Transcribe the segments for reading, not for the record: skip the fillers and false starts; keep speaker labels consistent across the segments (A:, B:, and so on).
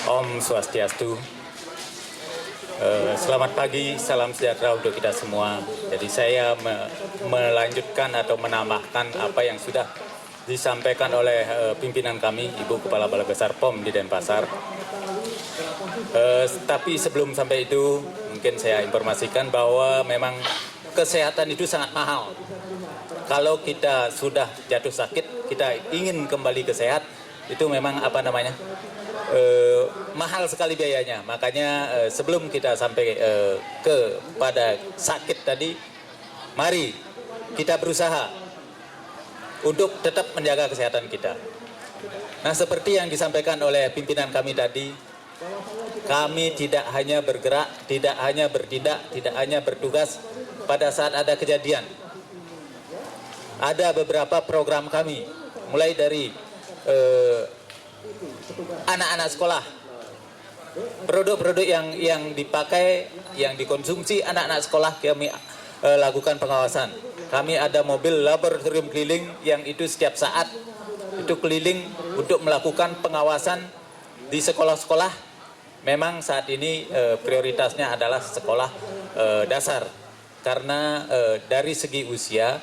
A: Om Swastiastu. Selamat pagi, salam sejahtera untuk kita semua. Jadi saya melanjutkan atau menambahkan apa yang sudah disampaikan oleh pimpinan kami, Ibu Kepala Balai Besar POM di Denpasar. Tapi sebelum sampai itu, mungkin saya informasikan bahwa memang kesehatan itu sangat mahal. Kalau kita sudah jatuh sakit, kita ingin kembali ke sehat, itu memang mahal sekali biayanya. Makanya sebelum kita sampai kepada sakit tadi, mari kita berusaha untuk tetap menjaga kesehatan kita. Nah, seperti yang disampaikan oleh pimpinan kami tadi, kami tidak hanya bergerak, tidak hanya bertindak, tidak hanya bertugas pada saat ada kejadian. Ada beberapa program kami, mulai dari anak-anak sekolah, produk-produk yang dipakai, yang dikonsumsi anak-anak sekolah, kami lakukan pengawasan. Kami ada mobil laboratorium keliling yang itu setiap saat itu keliling untuk melakukan pengawasan di sekolah-sekolah. Memang saat ini prioritasnya adalah sekolah dasar, karena dari segi usia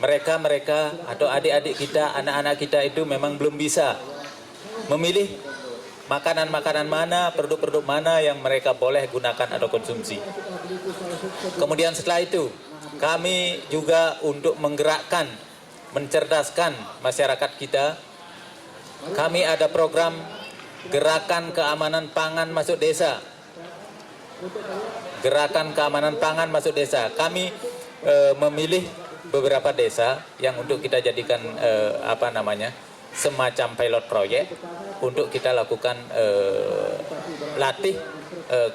A: mereka atau adik-adik kita, anak-anak kita itu memang belum bisa memilih makanan-makanan mana, produk-produk mana yang mereka boleh gunakan atau konsumsi. Kemudian setelah itu, kami juga untuk menggerakkan, mencerdaskan masyarakat kita, kami ada program Gerakan Keamanan Pangan Masuk Desa. Gerakan Keamanan Pangan Masuk Desa. Kami memilih beberapa desa yang untuk kita jadikan semacam pilot project untuk kita lakukan latih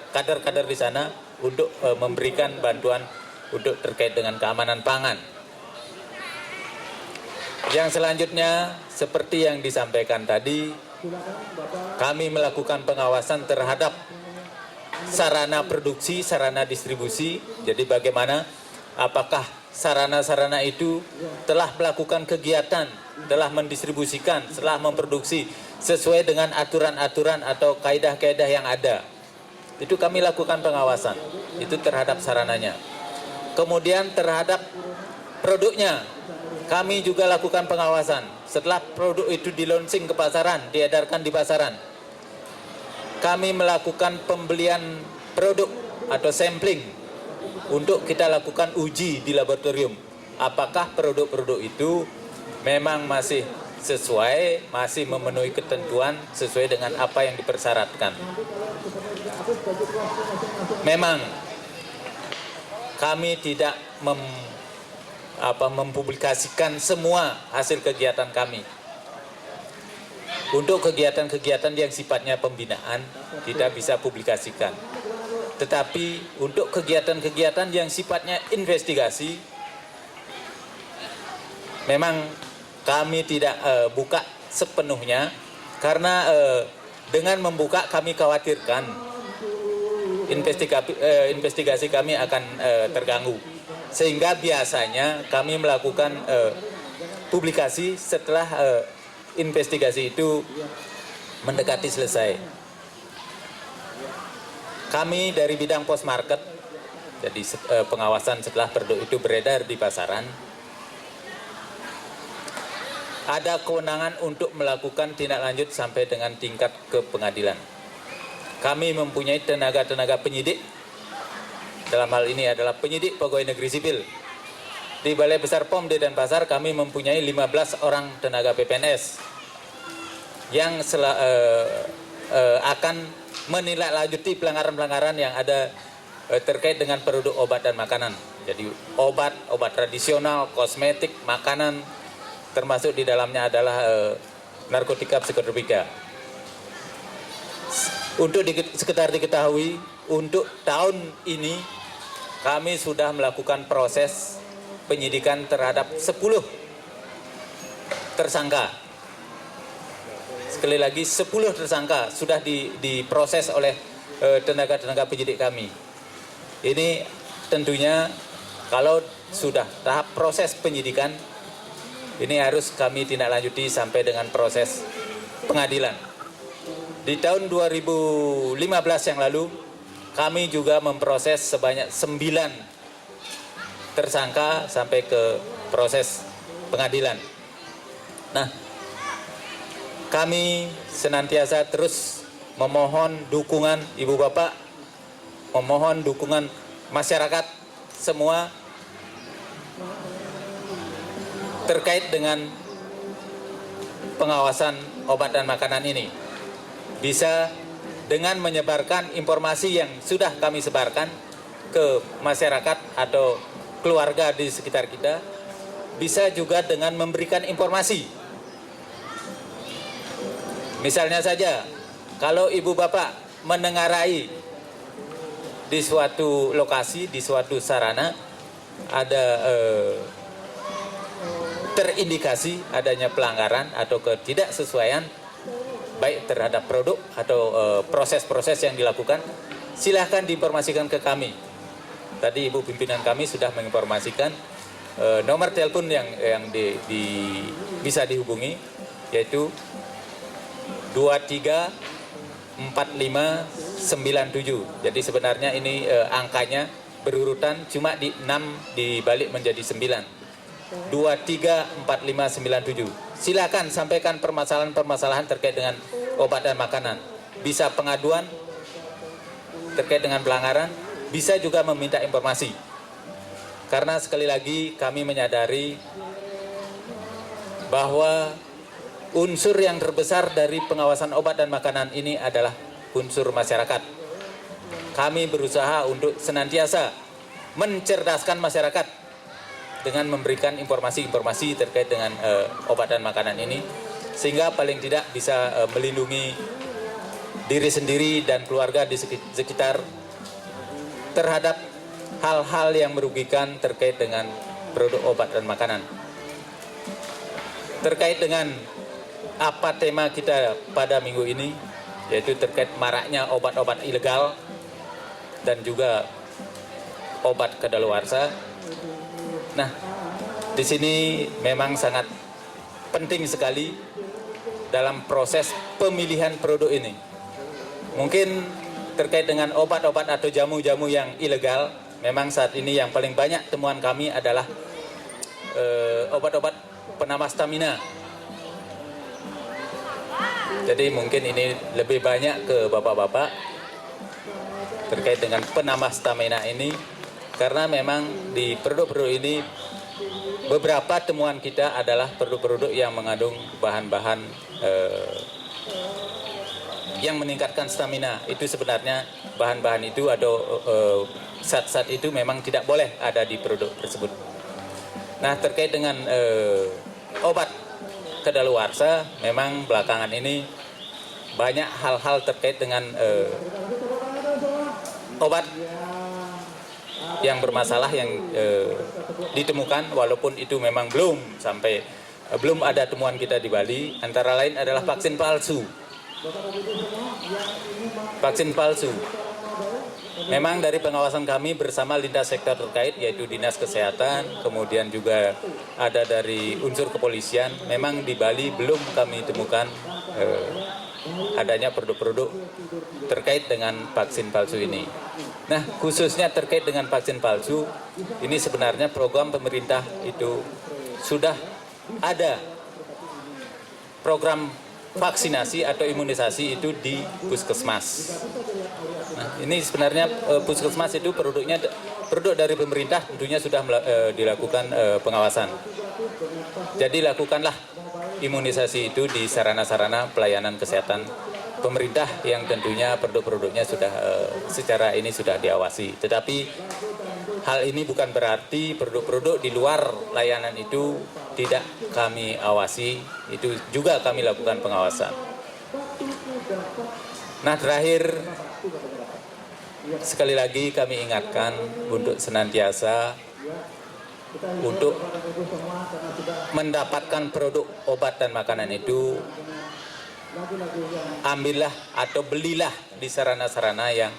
A: kader-kader di sana untuk memberikan bantuan untuk terkait dengan keamanan pangan. Yang selanjutnya, seperti yang disampaikan tadi, kami melakukan pengawasan terhadap sarana produksi, sarana distribusi. Jadi bagaimana, apakah sarana-sarana itu telah melakukan kegiatan, telah mendistribusikan, telah memproduksi sesuai dengan aturan-aturan atau kaidah-kaidah yang ada. Itu kami lakukan pengawasan, itu terhadap sarananya. Kemudian terhadap produknya, kami juga lakukan pengawasan. Setelah produk itu di-launching ke pasaran, diedarkan di pasaran, kami melakukan pembelian produk atau sampling untuk kita lakukan uji di laboratorium. Apakah produk-produk itu memang masih sesuai, masih memenuhi ketentuan sesuai dengan apa yang dipersyaratkan. Memang kami tidak mempublikasikan semua hasil kegiatan kami. Untuk kegiatan-kegiatan yang sifatnya pembinaan, kita bisa publikasikan. Tetapi untuk kegiatan-kegiatan yang sifatnya investigasi, memang kami tidak buka sepenuhnya, karena dengan membuka kami khawatirkan investigasi kami akan terganggu. Sehingga biasanya kami melakukan publikasi setelah investigasi itu mendekati selesai. Kami dari bidang post market, jadi pengawasan setelah produk itu beredar di pasaran, ada kewenangan untuk melakukan tindak lanjut sampai dengan tingkat ke pengadilan. Kami mempunyai tenaga-tenaga penyidik, dalam hal ini adalah penyidik pegawai negeri sipil. Di Balai Besar POM di Denpasar kami mempunyai 15 orang tenaga PPNS yang akan menindaklanjuti pelanggaran-pelanggaran yang ada terkait dengan produk obat dan makanan. Jadi obat tradisional, kosmetik, makanan, termasuk di dalamnya adalah narkotika psikotropika. Untuk sekedar diketahui, untuk tahun ini kami sudah melakukan proses penyidikan terhadap 10 tersangka. Sekali lagi 10 tersangka sudah diproses oleh tenaga-tenaga penyidik kami. Ini tentunya kalau sudah tahap proses penyidikan, ini harus kami tindak lanjuti sampai dengan proses pengadilan. Di tahun 2015 yang lalu, kami juga memproses sebanyak 9 tersangka sampai ke proses pengadilan. Nah, kami senantiasa terus memohon dukungan Ibu Bapak, memohon dukungan masyarakat semua terkait dengan pengawasan obat dan makanan ini. Bisa dengan menyebarkan informasi yang sudah kami sebarkan ke masyarakat atau keluarga di sekitar kita, bisa juga dengan memberikan informasi. Misalnya saja, kalau ibu bapak menengarai di suatu lokasi, di suatu sarana, ada terindikasi adanya pelanggaran atau ketidaksesuaian baik terhadap produk atau proses-proses yang dilakukan, silahkan diinformasikan ke kami. Tadi ibu pimpinan kami sudah menginformasikan nomor telepon yang bisa dihubungi, yaitu 234597. Jadi sebenarnya ini angkanya berurutan, cuma di 6 dibalik menjadi 9. 234597. Silakan sampaikan permasalahan-permasalahan terkait dengan obat dan makanan. Bisa pengaduan terkait dengan pelanggaran, bisa juga meminta informasi. Karena sekali lagi kami menyadari bahwa unsur yang terbesar dari pengawasan obat dan makanan ini adalah unsur masyarakat. Kami berusaha untuk senantiasa mencerdaskan masyarakat dengan memberikan informasi-informasi terkait dengan obat dan makanan ini, sehingga paling tidak bisa melindungi diri sendiri dan keluarga di sekitar terhadap hal-hal yang merugikan terkait dengan produk obat dan makanan. Terkait dengan apa tema kita pada minggu ini, yaitu terkait maraknya obat-obat ilegal dan juga obat kadaluarsa. Nah, di sini memang sangat penting sekali dalam proses pemilihan produk ini. Mungkin terkait dengan obat-obat atau jamu-jamu yang ilegal, memang saat ini yang paling banyak temuan kami adalah obat-obat penambah stamina. Jadi mungkin ini lebih banyak ke bapak-bapak terkait dengan penambah stamina ini, karena memang di produk-produk ini beberapa temuan kita adalah produk-produk yang mengandung bahan-bahan yang meningkatkan stamina. Itu sebenarnya bahan-bahan itu atau zat-zat itu memang tidak boleh ada di produk tersebut. Nah, terkait dengan obat kadaluarsa, memang belakangan ini banyak hal-hal terkait dengan obat yang bermasalah yang ditemukan, walaupun itu memang belum ada temuan kita di Bali. Antara lain adalah vaksin palsu. Vaksin palsu. Memang dari pengawasan kami bersama lintas sektor terkait, yaitu Dinas Kesehatan, kemudian juga ada dari unsur kepolisian, memang di Bali belum kami temukan adanya produk-produk terkait dengan vaksin palsu ini. Nah, khususnya terkait dengan vaksin palsu, ini sebenarnya program pemerintah itu sudah ada program vaksinasi atau imunisasi itu di puskesmas. Nah, ini sebenarnya puskesmas itu produk dari pemerintah, tentunya sudah dilakukan pengawasan. Jadi lakukanlah imunisasi itu di sarana-sarana pelayanan kesehatan pemerintah yang tentunya produk-produknya sudah secara ini sudah diawasi. Tetapi hal ini bukan berarti produk-produk di luar layanan itu tidak kami awasi, itu juga kami lakukan pengawasan. Nah, terakhir sekali lagi kami ingatkan untuk senantiasa untuk mendapatkan produk obat dan makanan itu, ambillah atau belilah di sarana-sarana yang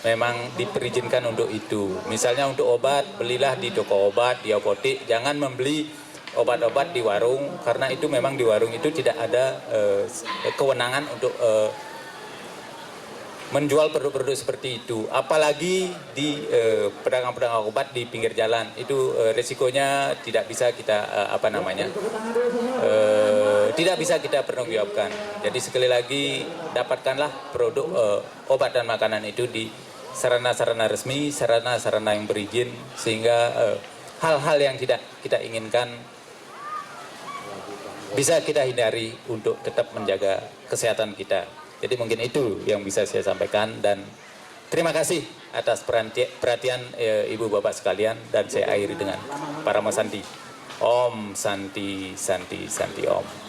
A: memang diperizinkan untuk itu. Misalnya untuk obat, belilah di toko obat, di apotek. Jangan membeli obat-obat di warung, karena itu memang di warung itu tidak ada kewenangan untuk menjual produk-produk seperti itu. Apalagi di pedagang-pedagang obat di pinggir jalan, itu resikonya tidak bisa kita tidak bisa kita pertanggungjawabkan. Jadi sekali lagi, dapatkanlah produk obat dan makanan itu di sarana-sarana resmi, sarana-sarana yang berizin, sehingga hal-hal yang tidak kita inginkan bisa kita hindari untuk tetap menjaga kesehatan kita. Jadi mungkin itu yang bisa saya sampaikan, dan terima kasih atas perhatian Ibu Bapak sekalian, dan saya akhiri dengan Parama Santi. Om Santi Santi Santi Om.